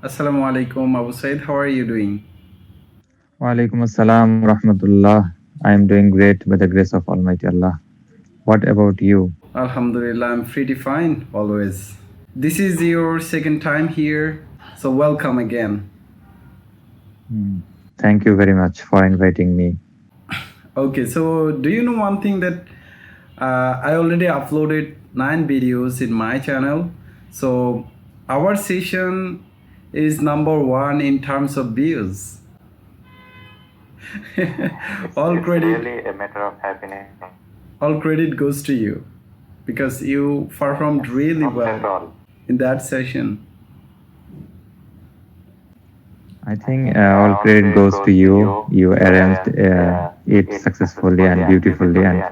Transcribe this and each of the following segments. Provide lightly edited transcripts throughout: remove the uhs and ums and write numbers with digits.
Assalamu alaikum, Abu Said. How are you doing? Walaikum assalam rahmatullah. I am doing great by the grace of Almighty Allah. What about you? Alhamdulillah, I'm pretty fine always. This is your second time here, so welcome again. Hmm. Thank you very much for inviting me. Okay, so do you know one thing that I already uploaded 9 videos in my channel. So our session is number one in terms of views. all It's credit really a matter of happiness. all credit goes to you because you performed really Not at well all. in that session. I I think think all all credit credit goes to goes to you. you. You You arranged arranged it it successfully successfully and and beautifully beautifully and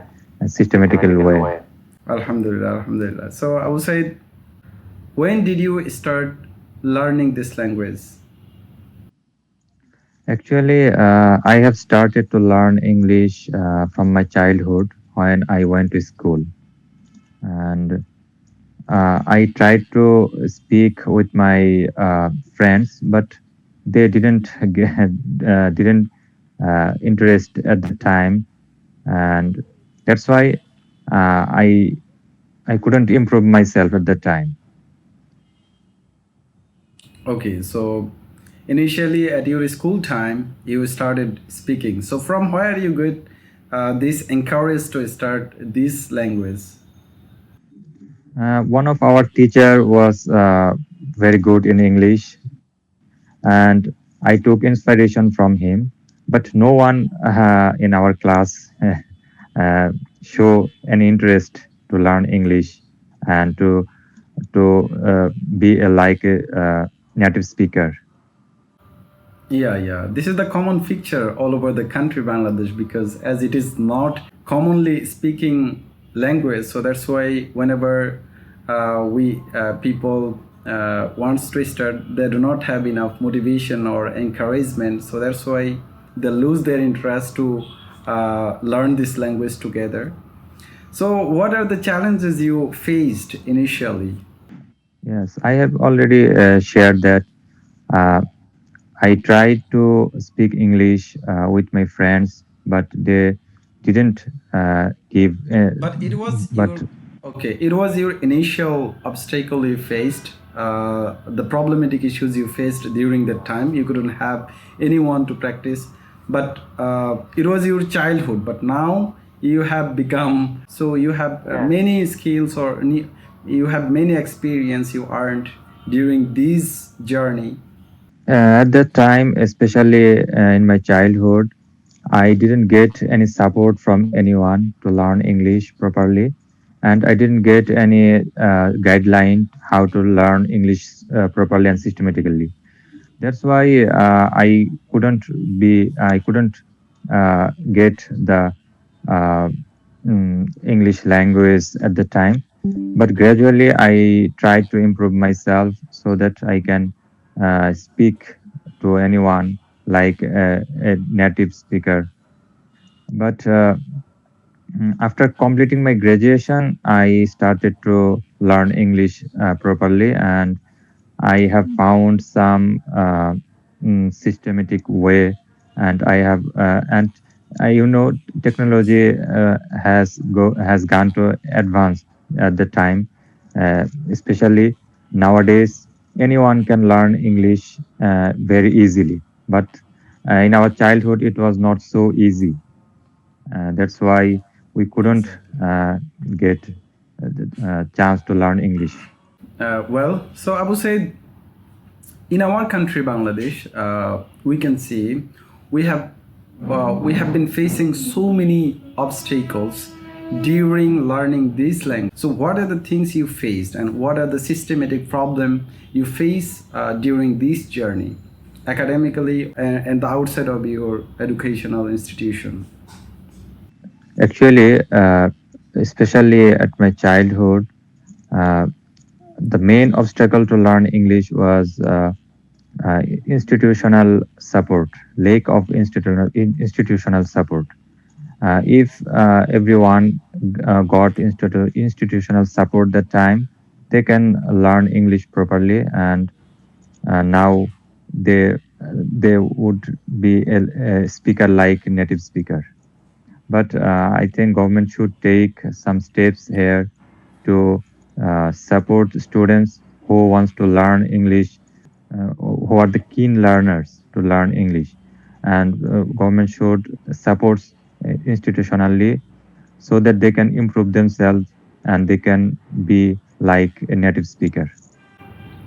and systematically systematical way. way. Alhamdulillah, Alhamdulillah. So I would say, when did you start learning this language? Actually, I have started to learn English from my childhood when I went to school, and I tried to speak with my friends, but they didn't didn't interest at the time, and that's why I couldn't improve myself at the time. Okay, so initially at your school time, you started speaking. So from where you get this encouraged to start this language? One of our teacher was very good in English, and I took inspiration from him. But no one in our class show any interest to learn English and to be a native speaker. Yeah, yeah. This is the common feature all over the country, Bangladesh, because as it is not commonly speaking language, so that's why whenever we people wants to start, they do not have enough motivation or encouragement. So that's why they lose their interest to learn this language together. So, what are the challenges you faced initially? Yes, I have already shared that uh, I tried to speak English with my friends, but they didn't give. But it was But your okay. It was your initial obstacle you faced. The problematic issues you faced during that time. You couldn't have anyone to practice, but it was your childhood. But now you have become so you have Yes. many skills you have many experience you earned during this journey. at that time, especially in my childhood, I didn't get any support from anyone to learn English properly, and I didn't get any guideline how to learn English properly and systematically. That's why I couldn't get the uh, English language at the time. But gradually, I tried to improve myself so that I can speak to anyone like a native speaker. But after completing my graduation, I started to learn English properly, and I have found some systematic way, and technology has gone to advance at the time, especially nowadays. Anyone can learn English very easily, but in our childhood it was not so easy. That's why we couldn't Exactly. get the chance to learn English. Well, so I would say in our country, Bangladesh, we can see we have we have been facing so many obstacles during learning this language. So, what are the things you faced, and what are the systematic problem you face during this journey, academically and the outside of your educational institution? Actually, especially at my childhood, uh, the main obstacle to learn English was institutional support, lack of institutional support. If everyone got institutional support that time, they can learn English properly, and now they would be a speaker like native speaker. But I think government should take some steps here to support students who wants to learn English, who are the keen learners to learn English, and government should support institutionally so that they can improve themselves and they can be like a native speaker.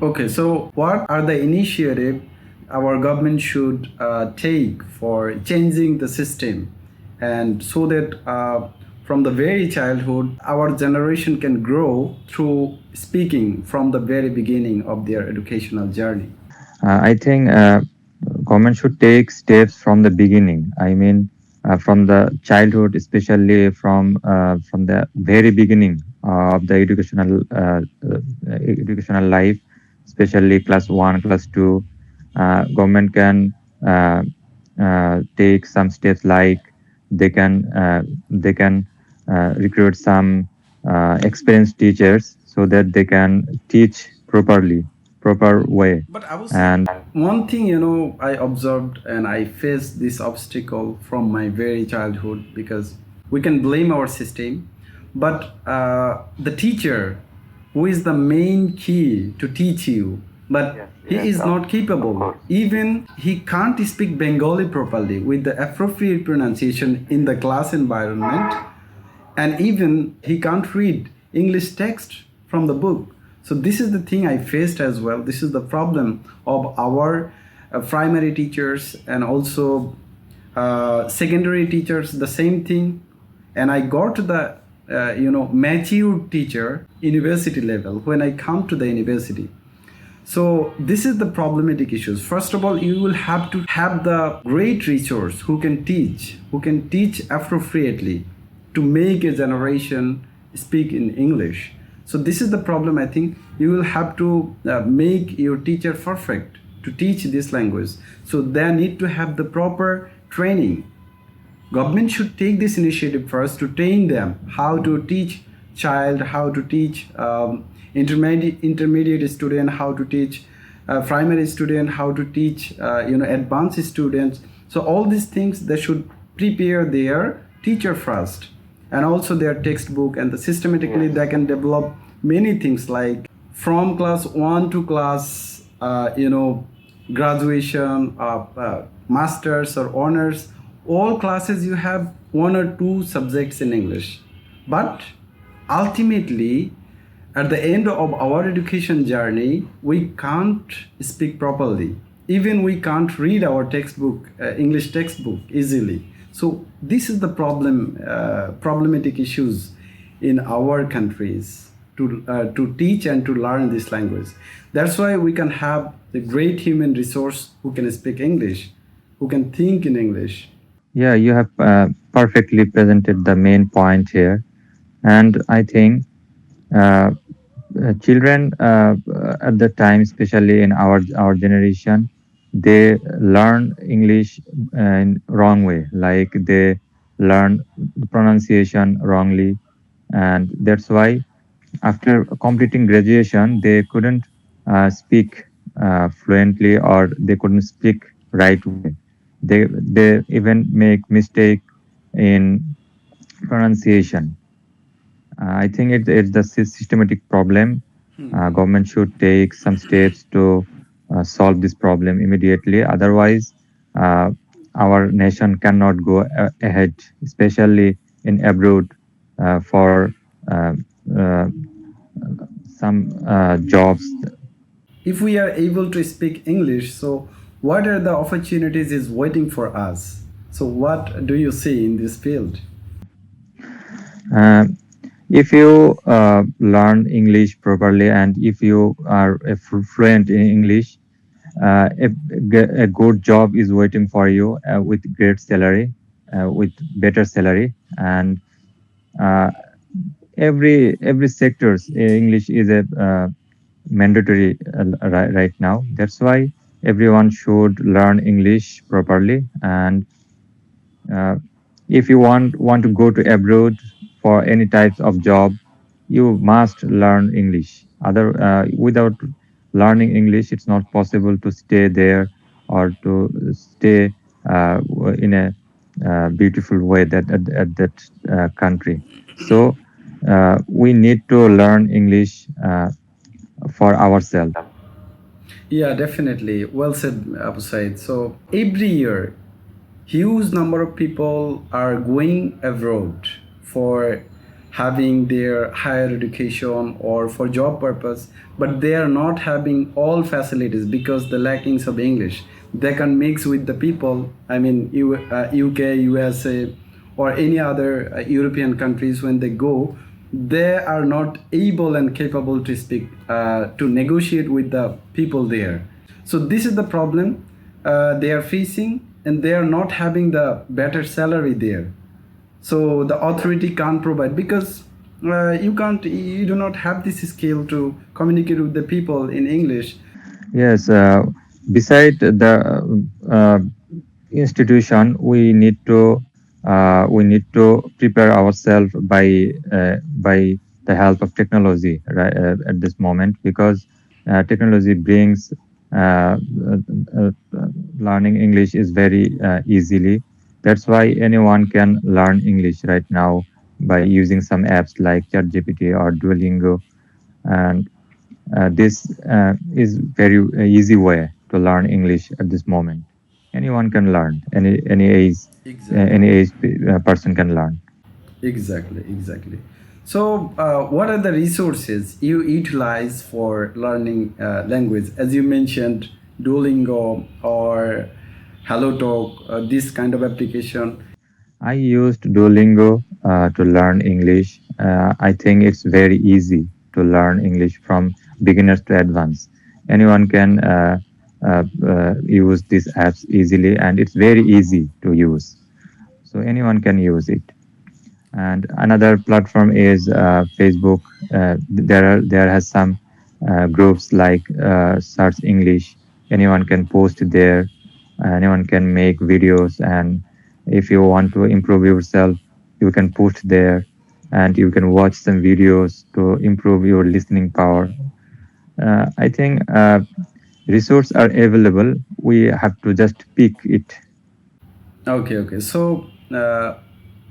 Okay, so what are the initiative our government should take for changing the system, and so that from the very childhood our generation can grow through speaking from the very beginning of their educational journey? I think government should take steps from the beginning. I mean, from the childhood, especially from the very beginning of the educational life, especially class one, class two. Government can take some steps like they can recruit some experienced teachers so that they can teach proper way. But I would say And one thing, I observed and I faced this obstacle from my very childhood, because we can blame our system, but the teacher, who is the main key to teach you, but he is not capable. Even he can't speak Bengali properly with the appropriate pronunciation in the class environment, and even he can't read English text from the book. So this is the thing I faced as well. This is the problem of our primary teachers, and also secondary teachers, the same thing. And I got to the mature teacher university level when I come to the university. So this is the problematic issues. First of all, you will have to have the great resource who can teach appropriately to make a generation speak in English. So this is the problem. I think you will have to make your teacher perfect to teach this language. So they need to have the proper training. Government should take this initiative first to train them how to teach child, how to teach intermediate student, how to teach primary student, how to teach advanced students. So all these things they should prepare their teacher first, and also their textbook, and the systematically they can develop many things like from class 1 to class graduation, masters or honors. All classes you have one or two subjects in English, but ultimately at the end of our education journey we can't speak properly. Even we can't read our textbook, English textbook easily. So this is the problematic issues in our countries to teach and to learn this language. That's why we can have the great human resource who can speak English, who can think in English. yeah, you have perfectly presented the main point here. And I think uh, children at the time, especially in our generation, they learn English in wrong way. Like they learn the pronunciation wrongly, and that's why after completing graduation, they couldn't speak fluently, or they couldn't speak right way. They even make mistake in pronunciation. I think it's the systematic problem. Government should take some steps to solve this problem immediately. Otherwise, uh, our nation cannot go ahead, especially in abroad for uh, uh, some jobs. If we are able to speak English, so what are the opportunities is waiting for us? So what do you see in this field? Uh, if you learn English properly and if you are fluent in English, a good job is waiting for you with great salary, with better salary, and uh, every sectors English is a mandatory right now. That's why everyone should learn English properly. And uh, if you want to go to abroad for any types of job, you must learn English. Other without learning English, it's not possible to stay there or to stay in a beautiful way at that country. So we need to learn English for ourselves. Yeah, definitely. Well said, Abu Said. So every year, huge number of people are going abroad for having their higher education or for job purpose, but they are not having all facilities because the lackings of English. They can mix with the people. I mean, UK, USA, or any other European countries. When they go, they are not able and capable to speak, to negotiate with the people there. So this is the problem they are facing, and they are not having the better salary there. So the authority can't provide because you do not have this skill to communicate with the people in English. Yes, beside the uh, institution, we need to prepare ourselves by the help of technology, right, at this moment, because technology brings learning English is very easily. That's why anyone can learn English right now by using some apps like ChatGPT or Duolingo, and this is very easy way to learn English at this moment. Anyone can learn. Any Exactly. age person can learn. Exactly. So, what are the resources you utilize for learning language? As you mentioned, Duolingo or HelloTalk, this kind of application. I used Duolingo to learn English. I think it's very easy to learn English from beginners to advanced. Anyone can use these apps easily, and it's very easy to use. So anyone can use it. And another platform is Facebook. There has some groups like Search English. Anyone can post there. Anyone can make videos, and if you want to improve yourself, you can post there, and you can watch some videos to improve your listening power. I think resources are available. We have to just pick it. Okay. So,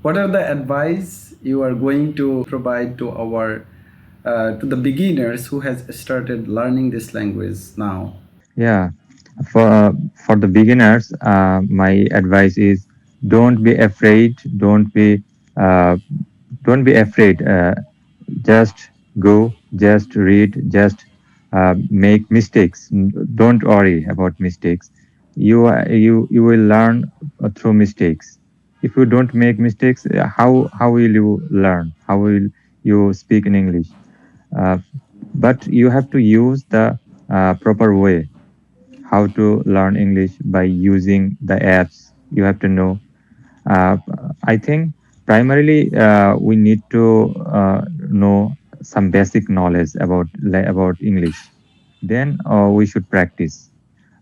what are the advice you are going to provide to our to the beginners who has started learning this language now? Yeah, for the beginners, my advice is don't be afraid. Uh, don't be afraid. Just go, just read, just make mistakes. Don't worry about mistakes. You will learn through mistakes. If you don't make mistakes, how will you learn? How will you speak in English? Uh, but you have to use the proper way how to learn English by using the apps. You have to know. Uh, I think primarily we need to know some basic knowledge about English. Then we should practice.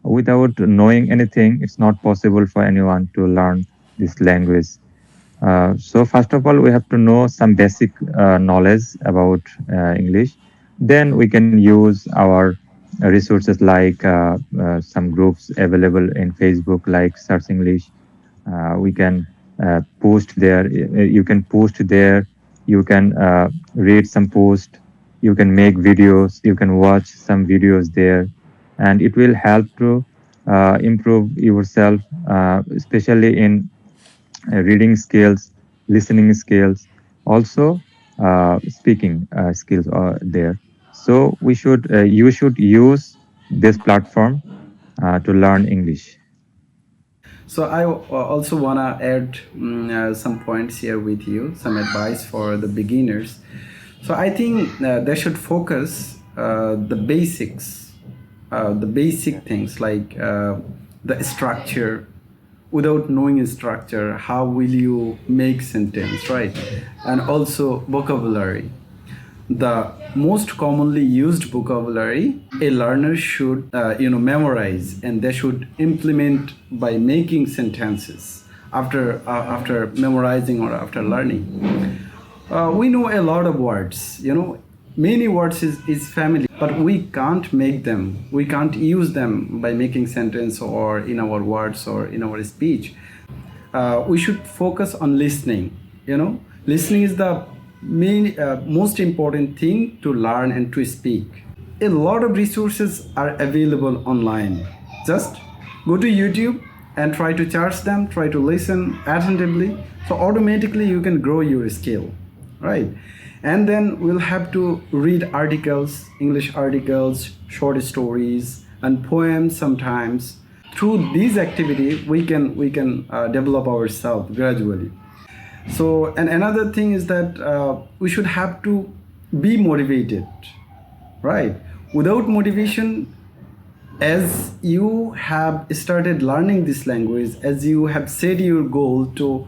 Without knowing anything, it's not possible for anyone to learn this language. So first of all, we have to know some basic knowledge about English. Then we can use our resources like some groups available in Facebook, like Search English. We can post there. You can post there. You can read some post. You can make videos. You can watch some videos there, and it will help to improve yourself, especially in reading skills, listening skills, also speaking skills are there. So you should use this platform to learn English. So I also wanna add some points here with you, some advice for the beginners. So I think they should focus the basic things like the structure. Without knowing structure, how will you make sentence, right? And also vocabulary, the most commonly used vocabulary a learner should memorize, and they should implement by making sentences after memorizing or after learning. We know a lot of words, many words is family, but we can't make them, we can't use them by making sentence or in our words or in our speech. We should focus on listening. Listening is the most important thing to learn and to speak. A lot of resources are available online. Just go to YouTube and try to charge them, try to listen attentively, so automatically you can grow your skill, right? And then we'll have to read articles, English articles, short stories and poems sometimes. Through these activity we can develop ourselves gradually. So, and another thing is that we should have to be motivated, right? Without motivation, as you have started learning this language, as you have set your goal to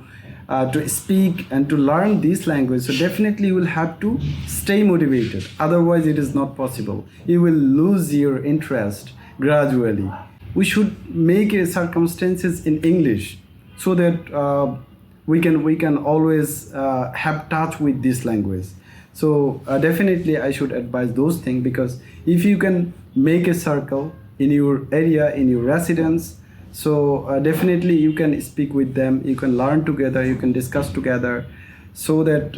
speak and to learn this language, so definitely you will have to stay motivated. Otherwise, it is not possible. You will lose your interest gradually. We should make circumstances in English so that we can always have touch with this language. So definitely I should advise those things, because if you can make a circle in your area, in your residence, so definitely you can speak with them, you can learn together, you can discuss together, so that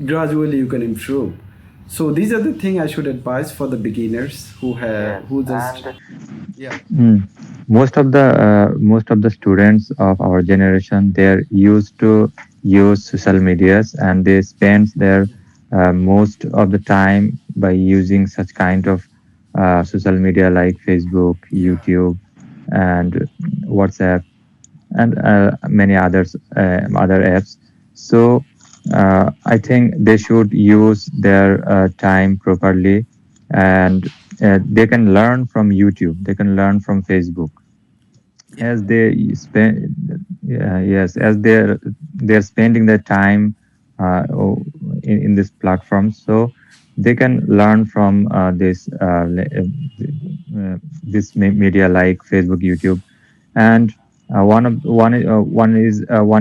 gradually you can improve. So these are the things I should advise for the beginners who have who just yeah. Mm. Most of the students of our generation, they're used to use social medias, and they spend their most of the time by using such kind of social media like Facebook, Yeah. YouTube, and WhatsApp, and many other apps. So I think they should use their time properly, and they can learn from YouTube. They can learn from Facebook, Yeah. as they spend. Yes, as they're spending their time in this platform, so they can learn from this media like Facebook, YouTube. And one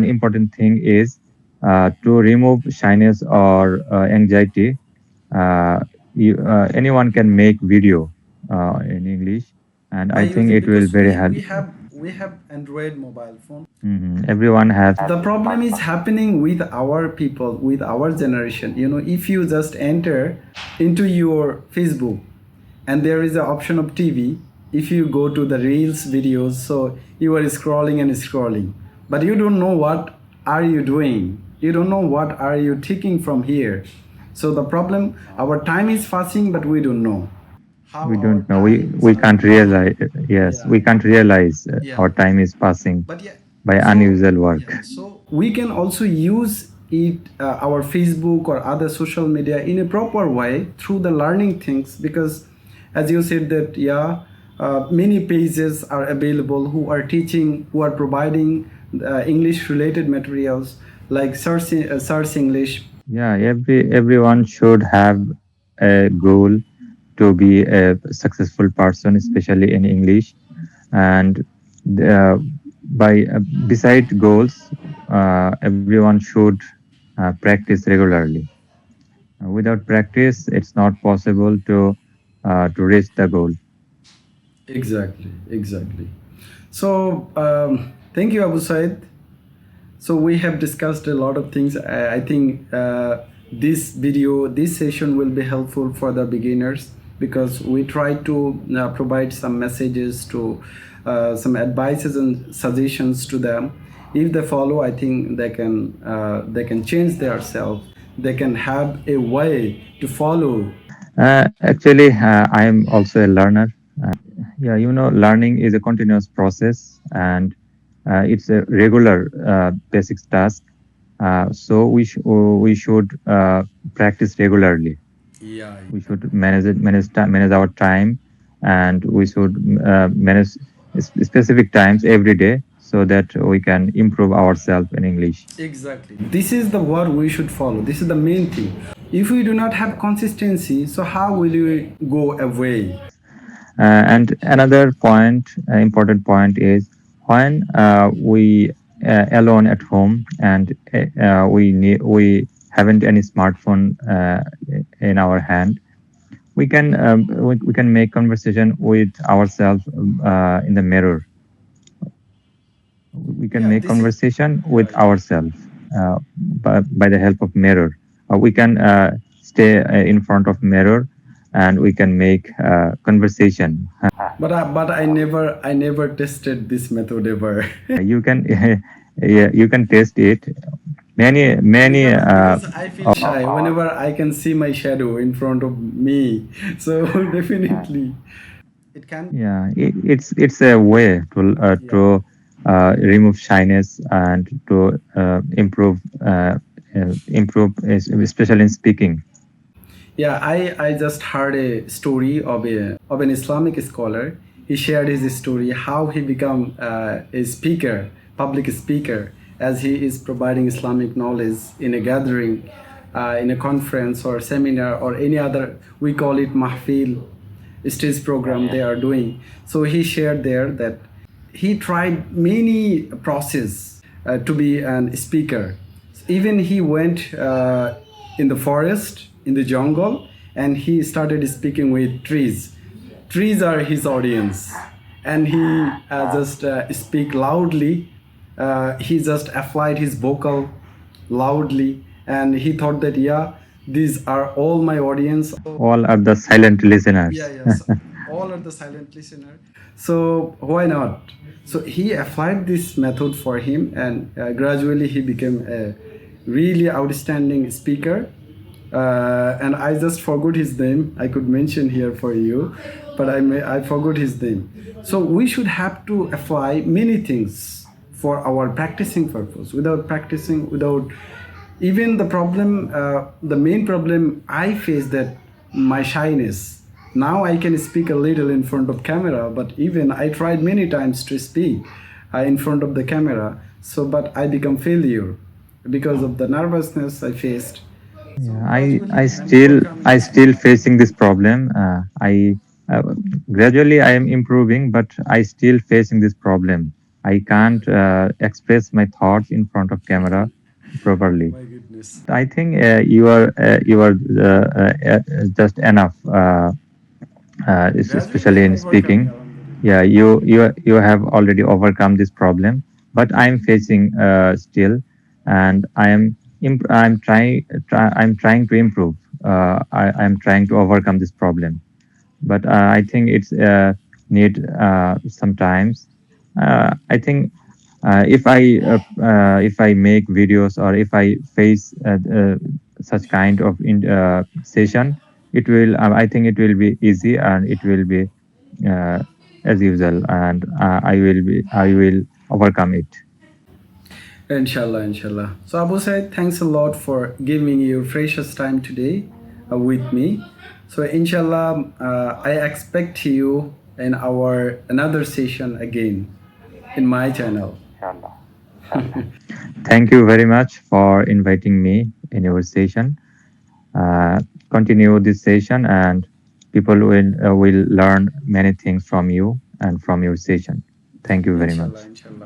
important thing is to remove shyness or anxiety. Anyone can make video in English, and By I think using, it will because very we help. we have we have Android mobile phone. Everyone has. The problem is happening with our people, with our generation. If you just enter into your Facebook and there is an option of TV, if you go to the reels videos, so you are scrolling and scrolling, but you don't know what are you doing, you don't know what are you taking from here. So the problem, our time is passing, but we don't know how We our don't know. we times we are can't realize. Yes, yeah. we can't realize Yeah. our time is passing But yeah, by so unusual yeah, work. so we can also use it, our Facebook or other social media in a proper way through the learning things, because as you said that yeah, many pages are available who are teaching, who are providing English related materials like search English. Yeah, everyone should have a goal to be a successful person, especially in English. And uh, by beside goals, everyone should practice regularly. Without practice, it's not possible to reach the goal. Exactly, exactly. So thank you, Abu Said. So we have discussed a lot of things. I think this video, this session will be helpful for the beginners, because we try to provide some messages to some advices and suggestions to them. If they follow, I think they can change their self. They can have a way to follow. Actually, I am also a learner. Yeah, learning is a continuous process, and it's a regular basic task. So we should practice regularly. Yeah, We should manage our time, and we should manage specific times every day, so that we can improve ourselves in English. exactly. This is the word we should follow. This is the main thing. If we do not have consistency, so how will you go away? Yes. And another important point is, when we alone at home, and we haven't any smartphone in our hand. we can make conversation with ourselves in the mirror. We can Yeah, make this is. conversation Yeah, with yeah. ourselves by the help of mirror. We can stay in front of mirror, and we can make conversation. But I never tested this method ever. You can yeah, you can test it. Many Because I feel shy whenever I can see my shadow in front of me. So definitely it can. yeah, it's a way Yeah. to remove shyness and to improve, especially in speaking. Yeah, I just heard a story of an Islamic scholar. He shared his story how he became a speaker, public speaker, as he is providing Islamic knowledge in a gathering, in a conference or seminar or any other. We call it mahfil, stage program they are doing. So he shared there that he tried many process to be an speaker. Even he went in the forest, in the jungle, and he started speaking with trees. Trees are his audience, and he just speak loudly. He just applied his vocal loudly, and he thought that yeah, these are all my audience. All are the silent Yeah, listeners. yes. All are the silent listener. So why not? So he applied this method for him, and gradually he became a really outstanding speaker. And I just forgot his name. I could mention here for you, but I forgot his name. So we should have to apply many things for our practicing purpose. Without practicing, without even the main problem I face that my shyness. Now I can speak a little in front of camera, but even I tried many times to speak in front of the camera. So, but I become failure because of the nervousness I faced. So Yeah, gradually I'm I overcoming this. still facing this problem. I gradually I am improving, but I still facing this problem. I can't express my thoughts in front of camera properly. My goodness. I think you are just enough, Gradually especially I'm in overcoming, speaking. alhamdulillah. Yeah, you have already overcome this problem, but I'm facing still, and I'm trying to improve. I'm trying to overcome this problem, but I think it's need sometimes. I think if I make videos or if I face such kind of session, it will I think it will be easy and it will be uh, as usual, and I will overcome it. Inshallah, inshallah. So Abu Said, thanks a lot for giving your precious time today with me. So inshallah, I expect you in our another session again in my channel. Thank you very much for inviting me in your session. Uh, Continue this session, and people will learn many things from you and from your session. Thank you very Inshallah, much. inshallah.